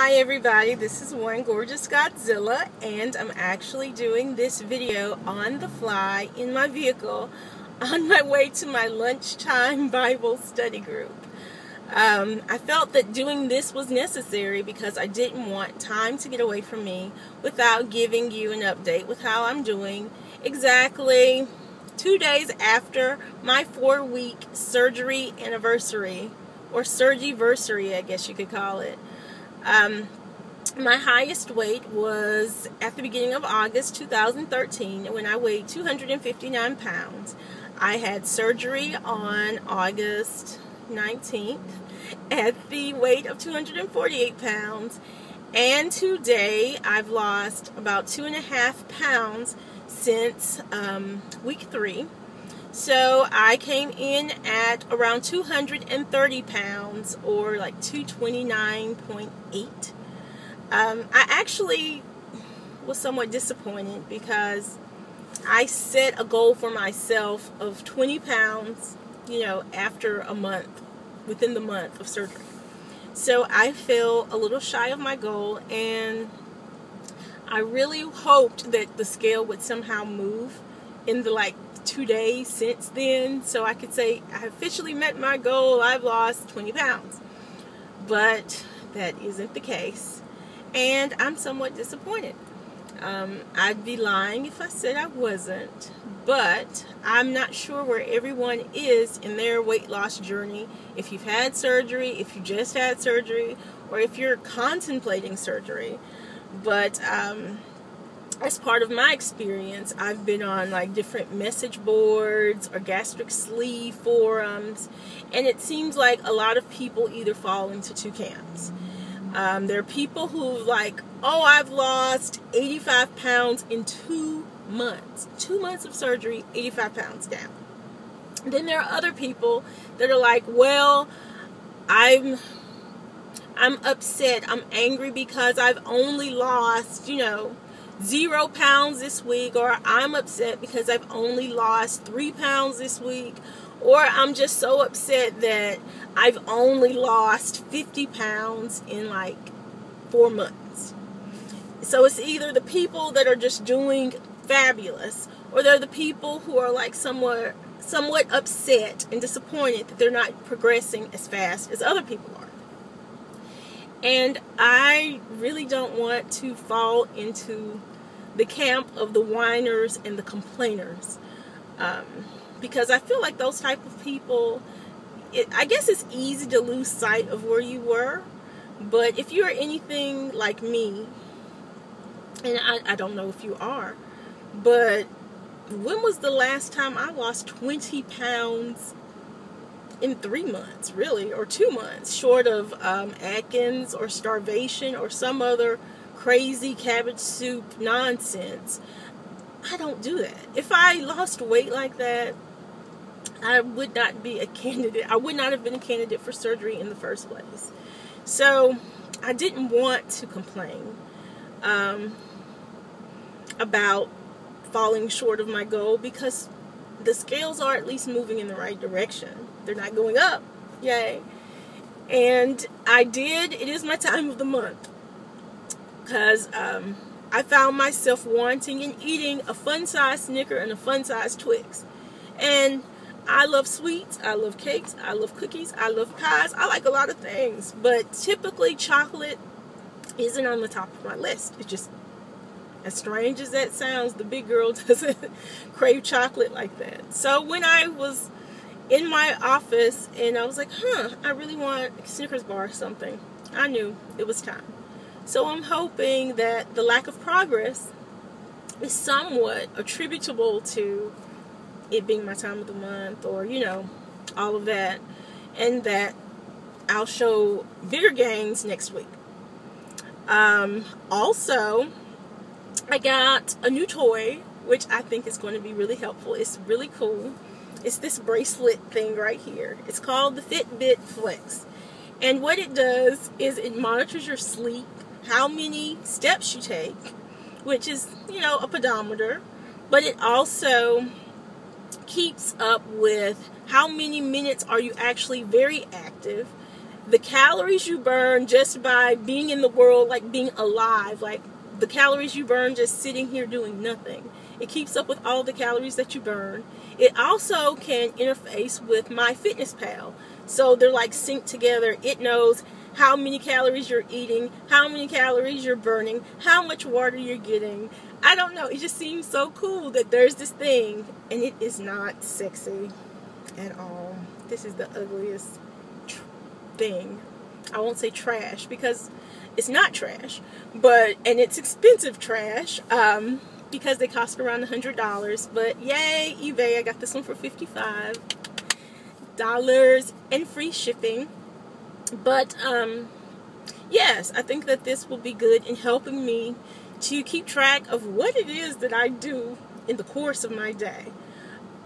Hi everybody, this is One Gorgeous Godzilla, and I'm actually doing this video on the fly in my vehicle on my way to my lunchtime Bible study group. I felt that doing this was necessary because I didn't want time to get away from me without giving you an update with how I'm doing exactly 2 days after my 4-week surgery anniversary, or surgi-versary, I guess you could call it. My highest weight was at the beginning of August 2013 when I weighed 259 pounds. I had surgery on August 19th at the weight of 248 pounds, and today I've lost about 2.5 pounds since week 3. So I came in at around 230 pounds, or like 229.8. I actually was somewhat disappointed because I set a goal for myself of 20 pounds, after a month, within the month of surgery. So I fell a little shy of my goal, and I really hoped that the scale would somehow move in the 2 days since then, so I could say I officially met my goal. I've lost 20 pounds. But that isn't the case, and I'm somewhat disappointed. I'd be lying if I said I wasn't, but I'm not sure where everyone is in their weight loss journey. If you've had surgery, if you just had surgery, or if you're contemplating surgery. But as part of my experience, I've been on different message boards or gastric sleeve forums, and it seems like a lot of people either fall into two camps. There are people who I've lost 85 pounds in 2 months. 2 months of surgery, 85 pounds down. Then there are other people that are well, I'm upset, I'm angry because I've only lost, 0 pounds this week, or I'm upset because I've only lost 3 pounds this week, or I'm just so upset that I've only lost 50 pounds in 4 months. So it's either the people that are just doing fabulous, or they're the people who are somewhat upset and disappointed that they're not progressing as fast as other people are. And I really don't want to fall into the camp of the whiners and the complainers, because I feel like those type of people, I guess it's easy to lose sight of where you were. But if you're anything like me, and I don't know if you are, but when was the last time I lost 20 pounds in 3 months, really, or 2 months, short of Atkins or starvation or some other crazy cabbage soup nonsense? I don't do that. If I lost weight like that, I would not be a candidate. I would not have been a candidate for surgery in the first place. So I didn't want to complain about falling short of my goal, because the scales are at least moving in the right direction. They're not going up. Yay. And it is my time of the month, because I found myself wanting and eating a fun-sized Snicker and a fun-sized Twix. And I love sweets, I love cakes, I love cookies, I love pies, I like a lot of things. But typically chocolate isn't on the top of my list. It's just, as strange as that sounds, the big girl doesn't crave chocolate like that. So when I was in my office and I was like, I really want a Snickers bar or something, I knew it was time. So I'm hoping that the lack of progress is somewhat attributable to it being my time of the month, or, all of that, and that I'll show bigger gains next week. Also, I got a new toy, which I think is going to be really helpful. It's really cool. It's this bracelet thing right here. It's called the Fitbit Flex. And what it does is it monitors your sleep, how many steps you take, which is, a pedometer, but it also keeps up with how many minutes are you actually very active, the calories you burn just by being in the world, like being alive, like the calories you burn just sitting here doing nothing. It keeps up with all the calories that you burn. It also can interface with MyFitnessPal. So they're like synced together. It knows how many calories you're eating, how many calories you're burning, how much water you're getting. I don't know. It just seems so cool that there's this thing, and it is not sexy at all. This is the ugliest thing. I won't say trash because it's not trash, and it's expensive trash because they cost around $100. But yay, eBay! I got this one for $55 and free shipping. But yes, I think that this will be good in helping me to keep track of what it is that I do in the course of my day.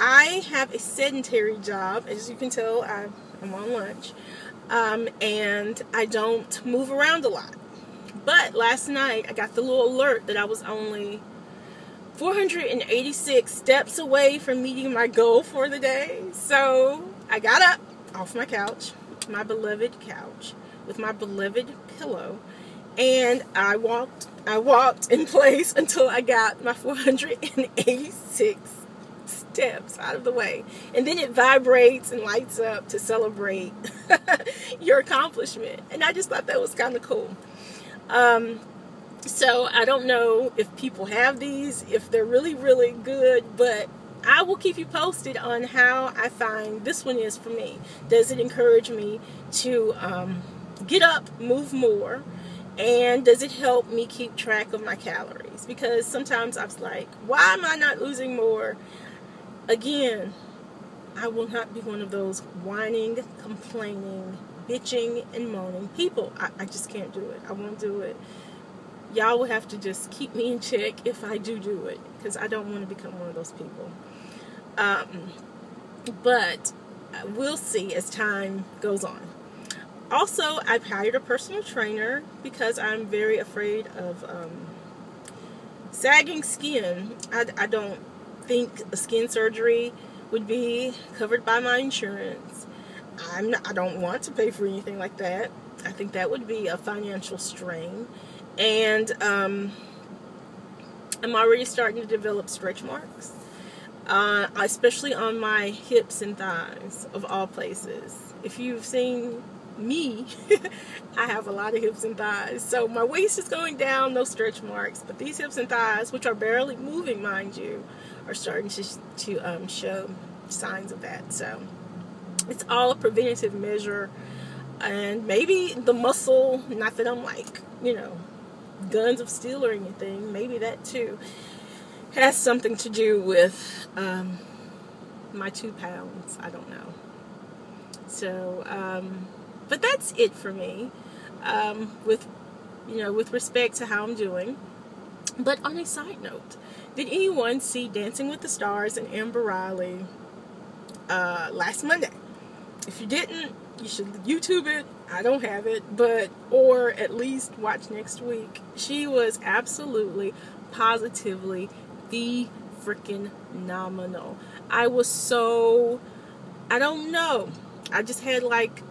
I have a sedentary job, as you can tell. I'm on lunch, and I don't move around a lot. But last night I got the little alert that I was only 486 steps away from meeting my goal for the day. So I got up off my couch, my beloved couch, with my beloved pillow, and I walked in place until I got my 486 steps out of the way. And then it vibrates and lights up to celebrate your accomplishment. And I just thought that was kind of cool. So I don't know if people have these, if they're really, really good, but I will keep you posted on how I find this one is for me. Does it encourage me to get up, move more? And does it help me keep track of my calories? Because sometimes I was like, why am I not losing more? Again, I will not be one of those whining, complaining, bitching, and moaning people. I just can't do it. I won't do it. Y'all will have to just keep me in check if I do it, because I don't want to become one of those people. But we'll see as time goes on. Also, I've hired a personal trainer because I'm very afraid of sagging skin. I don't think a skin surgery would be covered by my insurance. I don't want to pay for anything like that. I think that would be a financial strain. And I'm already starting to develop stretch marks, especially on my hips and thighs, of all places. If you've seen me, I have a lot of hips and thighs. So my waist is going down, no stretch marks. But these hips and thighs, which are barely moving, mind you, are starting to show signs of that. So it's all a preventative measure. And maybe the muscle, not that I'm like, guns of steel or anything, maybe that too has something to do with my 2 pounds. I don't know. So, but that's it for me with respect to how I'm doing. But on a side note, did anyone see Dancing with the Stars and Amber Riley last Monday? If you didn't, you should YouTube it. I don't have it, or at least watch next week. She was absolutely, positively the freaking phenomenal. I don't know. I just had like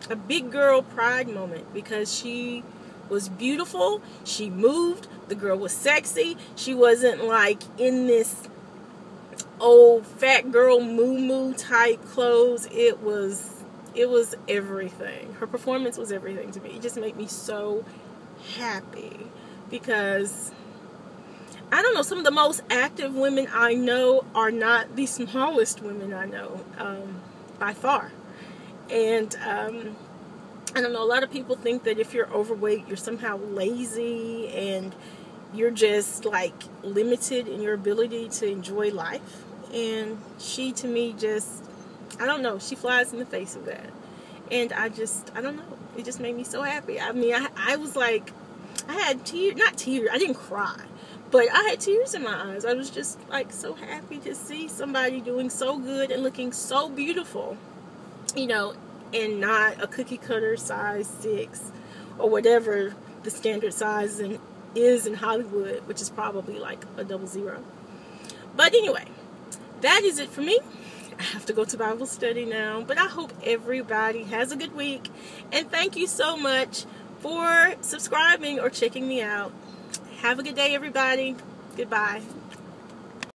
a big girl pride moment because she was beautiful. She moved. The girl was sexy. She wasn't like in this old fat girl moo type clothes. It was everything. Her performance was everything to me. It just made me so happy because I don't know, some of the most active women I know are not the smallest women I know, by far. And I don't know, a lot of people think that if you're overweight, you're somehow lazy and you're just like limited in your ability to enjoy life. And she, to me, just, I don't know, she flies in the face of that. And I don't know, it just made me so happy. I mean, I was like, I had tears, not tears, I didn't cry, but I had tears in my eyes. I was just like so happy to see somebody doing so good and looking so beautiful, and not a cookie cutter size 6 or whatever the standard size is in Hollywood, which is probably like a 00. But anyway, that is it for me. I have to go to Bible study now. But I hope everybody has a good week. And thank you so much for subscribing or checking me out. Have a good day, everybody. Goodbye.